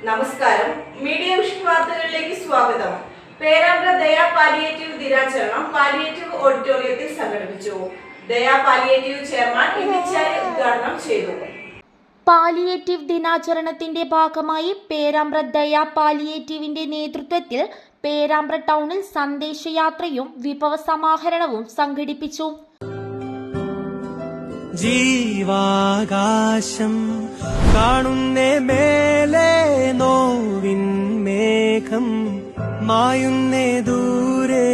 നമസ്കാരം, media vision വാർത്തകളിലേക്ക് സ്വാഗതം. പേരാമ്പ്ര ദയാ പാലിയേറ്റീവ് ദിനാചരണം പാലിയേറ്റീവ് ഓഡിറ്റോറിയത്തിൽ സംഘടിപ്പിച്ചു. ദയാ പാലിയേറ്റീവ് ചെയർമാൻ ഇമ്പിച്ചാലി ഉദ്ഘാടനം ചെയ്തു. പാലിയേറ്റീവ് ദിനാചരണത്തിന്റെ ഭാഗമായി പേരാമ്പ്ര ദയാ പാലിയേറ്റീവിന്റെ നേതൃത്വത്തിൽ പേരാമ്പ്ര ടൗണിൽ സന്ദേശയാത്രയും വിഭവ സമാഹരണവും സംഘടിപ്പിച്ചു. ജീവാകാശം കാണുന്നേ മേലെ നോവിൻ മേഘം മായുന്നേ ദൂരെ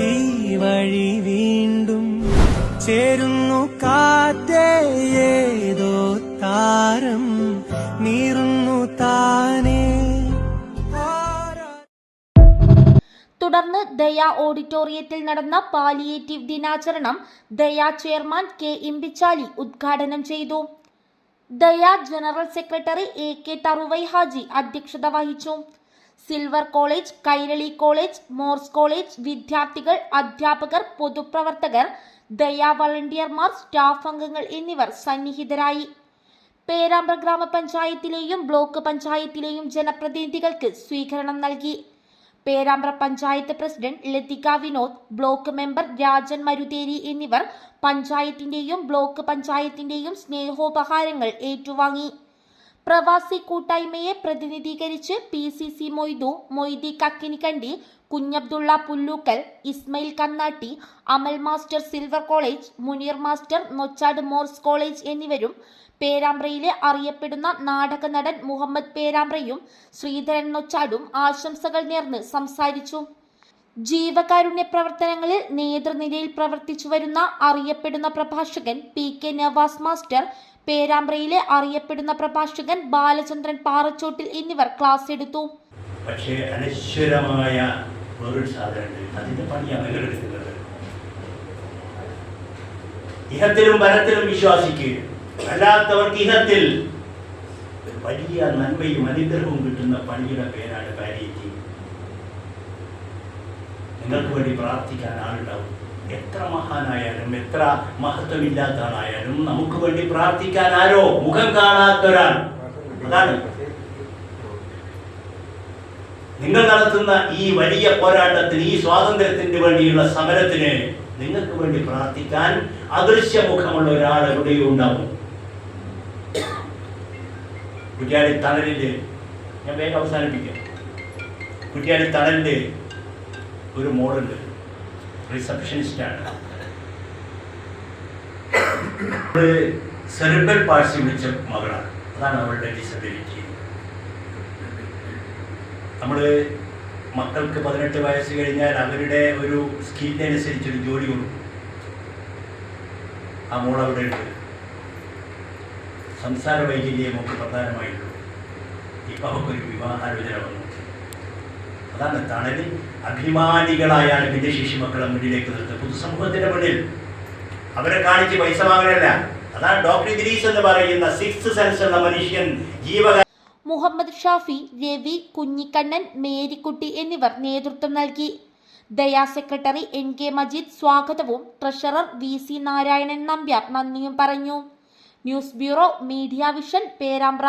ഈ വഴി വീണ്ടും ചേരുന്നു കാറ്റേ ഏതോ താരം നീറുന്നു താനേ. തുടർന്ന് ദയാ ഓഡിറ്റോറിയത്തിൽ നടന്ന പാലിയേറ്റീവ് ദിനാചരണം ദയാ ചെയർമാൻ കെ ഇമ്പിച്ചാലി ഉദ്ഘാടനം ചെയ്തു. ദയാ general secretary AK Tharuvai Haji അധ്യക്ഷത വഹിച്ചു. Silver college, Kairali college, Morse college വിദ്യാർത്ഥികൾ, അധ്യാപകർ, പൊതുപ്രവർത്തകർ, ദയാ വളണ്ടിയർമാർ, സ്റ്റാഫ് അംഗങ്ങൾ എന്നിവർ സന്നിഹിതരായി. പേരാമ്പ്ര ഗ്രാമപഞ്ചായത്തിലെയും ബ്ലോക്ക് പഞ്ചായത്തിലെയും ജനപ്രതിനിധികൾക്ക് സ്വീകരണം നൽകി. Perambra panchayat president Lathika Vinod, block member Rajan Marutheri എന്നിവർ പഞ്ചായത്തിന്റെയും ബ്ലോക്ക് പഞ്ചായത്തിന്റെയും സ്നേഹോപഹാരങ്ങൾ ഏറ്റുവാങ്ങി. പ്രവാസി കൂട്ടായ്മയെ പ്രതിനിധീകരിച്ച് PCC Moithi Kakkinikkandi, Kunhabdulla Pullookkal, Ismail Kannatti, Amal master Silver College, Muneer master Nochad Morse College എന്നിവരും പേരാമ്പ്രയിലെ അറിയപ്പെടുന്ന നാടക നടൻ മുഹമ്മദ് പേരാമ്പ്രയും ശ്രീധരൻ നൊച്ചാടും ആശംസകൾ നേർന്ന് സംസാരിച്ചു. ജീവകാരുണ്യ പ്രവർത്തനങ്ങളിൽ നേതൃനിരയിൽ പ്രവർത്തിച്ചു വരുന്ന അറിയപ്പെടുന്ന പ്രഭാഷകൻ PK നവാസ് മാസ്റ്റർ, പേരാമ്പ്രയിലെ അറിയപ്പെടുന്ന പ്രഭാഷകൻ ബാലചന്ദ്രൻ പാറച്ചോട്ടിൽ എന്നിവർ ക്ലാസ് എടുത്തു. പക്ഷേ അനശ്വരമായ ഒരു സാധനമുണ്ട്, അതിന്റെ പണിയാണ് എടുക്കുന്നത്. ഇഹത്തിലും പരത്തിലും വിശ്വാസിക്കുക, അല്ലാത്തവർക്ക് ഇഹത്തിൽ വലിയ നന്മയും അനുഗ്രഹവും കിട്ടുന്ന പണിയുടെ പേരാണ് പാലിയേറ്റീവ്. നിങ്ങൾക്ക് വേണ്ടി പ്രാർത്ഥിക്കാൻ ആളുണ്ടാവും. എത്ര മഹാനായാലും എത്ര മഹത്വമില്ലാത്ത ആളായാലും നമുക്ക് വേണ്ടി പ്രാർത്ഥിക്കാൻ ആരോ, മുഖം കാണാത്തൊരാൾ. അതാണ് നിങ്ങൾ നടത്തുന്ന ഈ വലിയ പോരാട്ടത്തിന്, ഈ സ്വാതന്ത്ര്യത്തിന് വേണ്ടിയുള്ള സമരത്തിന് നിങ്ങൾക്ക് വേണ്ടി പ്രാർത്ഥിക്കാൻ അദൃശ്യമുഖമുള്ള ഒരാൾ എവിടെയും ഉണ്ടാവും. കുറ്റ്യാടി തണലില്, ഞാൻ വേഗം അവസാനിപ്പിക്കാം, കുറ്റ്യാടി തണലില് ഒരു മോളുണ്ട്, റിസപ്ഷനിസ്റ്റാണ്. സെറിബ്രൽ പാൾസി വിളിച്ച മകളാണ്. അതാണ് അവളുടെ ഡിസബിലിറ്റി. നമ്മൾ മക്കൾക്ക് 18 വയസ്സ് കഴിഞ്ഞാൽ അവരുടെ ഒരു സ്കില്ലിനനുസരിച്ചൊരു ജോലി കൊടുക്കും. ആ മോൾ അവിടെ ഉണ്ട്. സംസാര വൈകല്യം ഒക്കെ പ്രധാനമായിട്ടുള്ളൂ. ഇപ്പം അവൾക്കൊരു വിവാഹാലോചന വന്നു. അതാണ് തണലിൽ അഭിമാനികളായ ഭിന്നശേഷി മക്കളെ മുന്നിലേക്ക് നിർത്തുക. പൊതുസമൂഹത്തിന്റെ മുന്നിൽ അവരെ കാണിച്ച് പൈസ വാങ്ങലല്ല. അതാണ് ഡോക്ടർ ഇദ്രീസ് എന്ന് പറയുന്ന സിക്സ് സെൻസ് എന്ന മനുഷ്യൻ മുഹമ്മദ് ഷാഫി, രവി, കുഞ്ഞിക്കണ്ണൻ, മേരിക്കുട്ടി എന്നിവർ നേതൃത്വം നൽകി. ദയാ സെക്രട്ടറി NK മജീദ് സ്വാഗതവും ട്രഷറർ VC നാരായണൻ നമ്പ്യാർ നന്ദിയും പറഞ്ഞു. News bureau, media vision, Perambra.